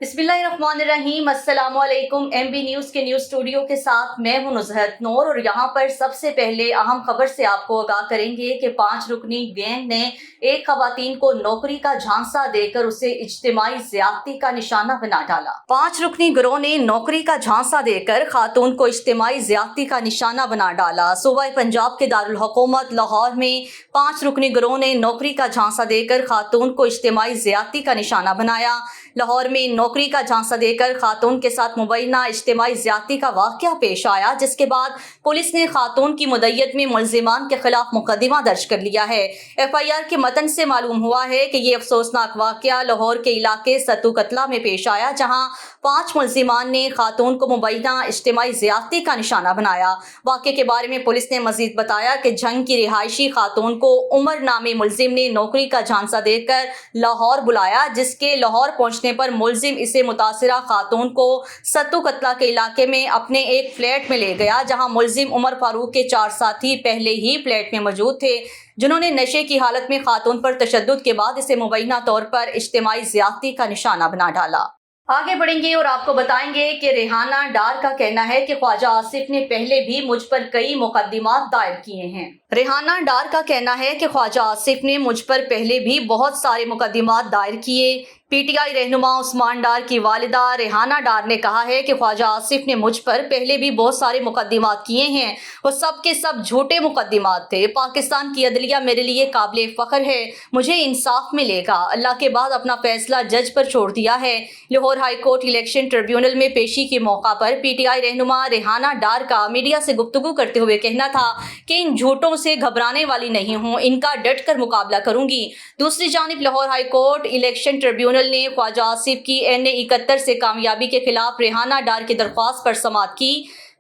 बिस्मिल्लाहिर्रहमानिर्रहीम। अस्सलाम वालेकुम। एमबी न्यूज़ के न्यूज़ स्टूडियो के साथ मैं हूं नुज़हत नूर और यहाँ पर सबसे पहले अहम खबर से आपको आगाह करेंगे कि 5 रुकनी गैंग ने एक खवातीन को नौकरी का झांसा देकर उसे इज्तिमाई ज़्यादती का निशाना बना डाला। 5 रुकनी गिरोह ने नौकरी का झांसा देकर खातून को इज्तिमाई ज़्यादती का निशाना बना डाला। सूबा पंजाब के दारुल हुकूमत लाहौर में 5 रुकनी गिरोह ने नौकरी का झांसा देकर खातून को इज्तिमाई ज़्यादती का निशाना बनाया। लाहौर में नौकरी का झांसा देकर खातून के साथ मुबैना इज्तिमाई ज़्यादती का वाक़या पेश आया, जिसके बाद पुलिस ने खातून की मुद्दत में मुलजिमान के खिलाफ मुकदमा दर्ज कर लिया है। FIR के मतन से मालूम हुआ है कि ये अफसोसनाक वाक़या लाहौर के इलाके सत्तू कतला में पेश आया, जहाँ 5 मुलजिमान ने खातून को मुबैना इज्तिमाई ज़्यादती का निशाना बनाया। वाक़े के बारे में पुलिस ने मजीद बताया कि झंग की रिहायशी खातून को उमर नामी मुलजिम ने नौकरी का झांसा देकर लाहौर बुलाया, जिसके लाहौर पहुंचने पर मुलजिम इसे मुतासिरा खातून को सत्तू कतला के इलाके में अपने एक फ्लैट में ले गया, जहां मुलजिम उमर फारूक के 4 साथी पहले ही फ्लैट में मौजूद थे, जिन्होंने नशे की हालत में खातून पर तशद्दुद के बाद इसे मुबैना तौर पर इज्तिमाई ज़्यादती का निशाना बना डाला। आगे बढ़ेंगे और आपको बताएंगे कि रेहाना डार का कहना है कि ख्वाजा आसिफ ने पहले भी मुझ पर कई मुकदमात दायर किए हैं। रेहाना डार का कहना है कि ख्वाजा आसिफ ने मुझ पर पहले भी बहुत सारे मुकदमात दायर किए। PTI रहनुमा उस्मान डार की वालिदा रेहाना डार ने कहा है कि ख्वाजा आसिफ ने मुझ पर पहले भी बहुत सारे मुकदमात किए हैं, वो सब के सब झूठे मुकदमात थे। पाकिस्तान की अदलिया मेरे लिए काबिल फ़ख्र है, मुझे इंसाफ मिलेगा। अल्लाह के बाद अपना फैसला जज पर छोड़ दिया है। Lahore high court election tribunal में पेशी के मौका पर PTI रहनुमा रेहाना डार का मीडिया से गुफ्तगू करते हुए कहना था कि इन झूठों से घबराने वाली नहीं हूँ, इनका डट कर मुकाबला करूंगी। दूसरी जानिब Lahore high court election tribunal ने ख्वाजा आसिफ की NA 71 से कामयाबी के खिलाफ रेहाना डार की दरख्वास्त पर समाअत की।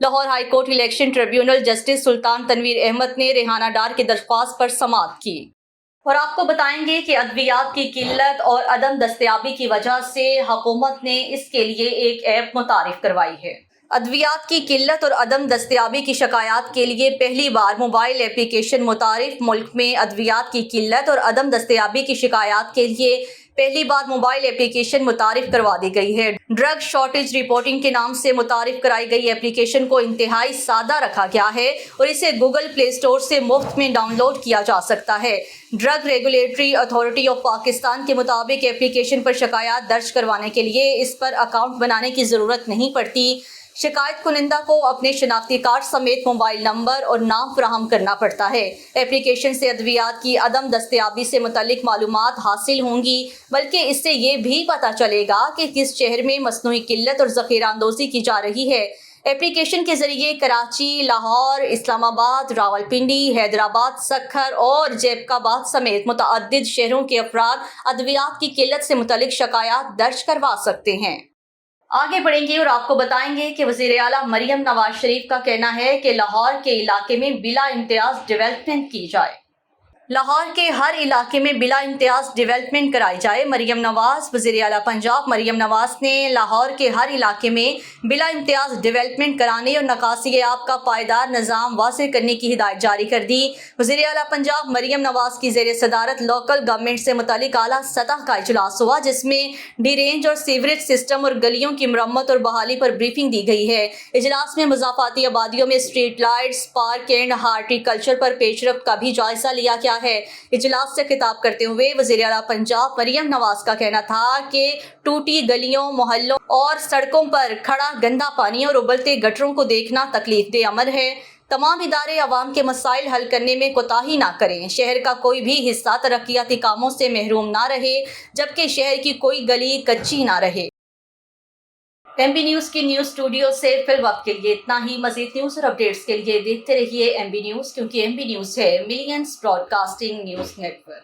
Lahore high court election tribunal justice Sultan Tanveer Ahmad ने रेहाना डार की दरख्वास्त पर समाअत की। और आपको बताएंगे कि अद्वियात की किल्लत और अदम दस्तयाबी की वजह से हुकूमत ने इसके लिए एक ऐप मुतारिफ करवाई है। अद्वियात की किल्लत और अदम दस्तयाबी की शिकायत के लिए पहली बार मोबाइल एप्लीकेशन मुतारिफ। मुल्क में अद्वियात की किल्लत और अदम दस्तयाबी की शिकायत के लिए पहली बार मोबाइल एप्लीकेशन मुतारिफ करवा दी गई है। ड्रग शॉर्टेज रिपोर्टिंग के नाम से मुतारिफ कराई गई एप्लीकेशन को इंतहाई सादा रखा गया है और इसे गूगल प्ले स्टोर से मुफ्त में डाउनलोड किया जा सकता है। Drug regulatory authority of Pakistan के मुताबिक एप्लीकेशन पर शिकायत दर्ज करवाने के लिए इस पर अकाउंट बनाने की ज़रूरत नहीं पड़ती। शिकायत कुनिंदा को अपने शनाख्ती कार्ड समेत मोबाइल नंबर और नाम फराहम करना पड़ता है। एप्लीकेशन से अद्वियात की अदम दस्तयाबी से मुतल्लिक मालूमात हासिल होंगी, बल्कि इससे ये भी पता चलेगा कि किस शहर में मसनूई किल्लत और ज़ख़ीरा अंदोज़ी की जा रही है। एप्लीकेशन के जरिए कराची, लाहौर, इस्लामाबाद, रावलपिंडी, हैदराबाद, सक्खर और जैबकाबाद समेत मुतअद्दिद शहरों के अफराद अद्वियात की किल्लत से मुतल्लिक शिकायत दर्ज करवा सकते हैं। आगे बढ़ेंगे और आपको बताएंगे कि वज़ीर आला मरियम नवाज शरीफ का कहना है कि लाहौर के इलाके में बिला इम्तियाज डेवलपमेंट की जाए। लाहौर के हर इलाके में बिला इम्तियाज डेवलपमेंट कराई जाए। मरियम नवाज वज़ीर आला पंजाब मरियम नवाज ने लाहौर के हर इलाके में बिला इम्तियाज डेवलपमेंट कराने और नकासी आब का पायदार निज़ाम वाज़े करने की हिदायत जारी कर दी। वज़ीर आला पंजाब मरियम नवाज की ज़ेर सदारत लोकल गवर्नमेंट से मुतालिक आला सतह का इजलास हुआ, जिसमें ड्रेनेज और सीवरेज सिस्टम और गलियों की मरम्मत और बहाली पर ब्रीफिंग दी गई है। इजलास में मुज़ाफ़ाती आबादियों में street lights, park and horticulture पर पेशरफ्त का भी जायजा लिया गया है। इजलास से खिताब करते हुए वज़ीर आला पंजाब मरियम नवाज का कहना था कि टूटी गलियों, मोहल्लों और सड़कों पर खड़ा गंदा पानी और उबलते गटरों को देखना तकलीफ दे अमर है। तमाम इदारे अवाम के मसाइल हल करने में कोताही ना करें। शहर का कोई भी हिस्सा तरक्याती कामों से महरूम ना रहे, जबकि शहर की कोई गली कच्ची ना रहे। MB न्यूज़ की न्यूज़ स्टूडियो से फिल वक्त के लिए इतना ही। मज़ीद न्यूज़ और अपडेट्स के लिए देखते रहिए MB न्यूज़, क्योंकि MB न्यूज़ है मिलियंस ब्रॉडकास्टिंग न्यूज़ नेटवर्क।